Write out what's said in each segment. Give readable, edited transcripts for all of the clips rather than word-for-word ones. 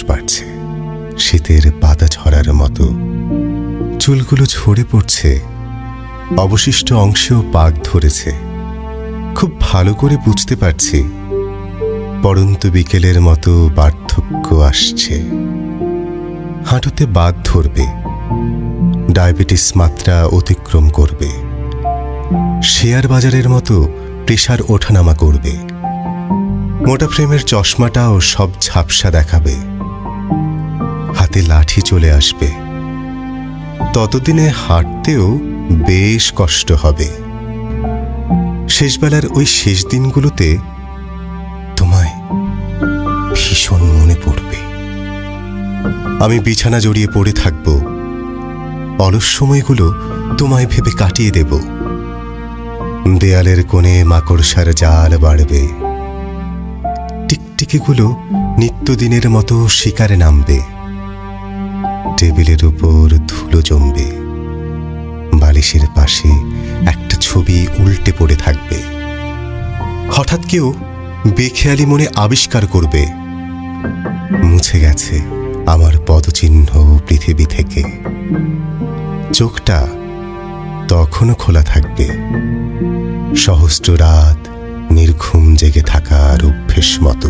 বাড়ছে শীতের পাতা ঝরার মতো। চুলগুলো ঝরে পড়ছে, অবশিষ্ট অংশেও পাক ধরেছে। খুব ভালো করে বুঝতে পারছি পড়ন্ত বিকেলের মতো বার্ধক্য আসছে। হাঁটুতে বাত ধরবে, ডায়াবেটিস মাত্রা অতিক্রম করবে, শেয়ার বাজারের মতো প্রেসার ওঠানামা করবে। মোটা ফ্রেমের চশমাটাও সব ঝাপসা দেখাবে। হাতে লাঠি চলে আসবে। ততদিনে হাঁটতেও বেশ কষ্ট হবে। শেষবেলার ওই শেষ দিনগুলোতে তোমায় ভীষণ মনে পড়বে। আমি বিছানা জড়িয়ে পড়ে থাকব, অলস সময়গুলো তোমায় ভেবে কাটিয়ে দেব। দেয়ালের কোণে মাকড়সার জাল বাড়বে, টিকটিকিগুলো নিত্যদিনের মতো শিকারে নামবে। টেবিলের উপর ধুলো জমবে, বালিশের পাশে একটা ছবি উল্টে পড়ে থাকবে। হঠাৎ কেউ বেখেয়ালি মনে আবিষ্কার করবে মুছে গেছে আমার পদচিহ্ন পৃথিবী থেকে। চোখটা তখনও খোলা থাকবে, সহস্র রাত নির্ঘুম জেগে থাকার অভ্যেস মতো।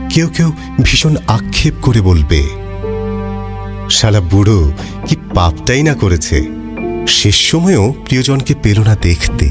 কেউ কেউ ভীষণ আক্ষেপ করে বলবে, শালা বুড়ো কি পাপটাই না করেছে, শেষ সময়েও প্রিয়জনকে পেল না দেখতে।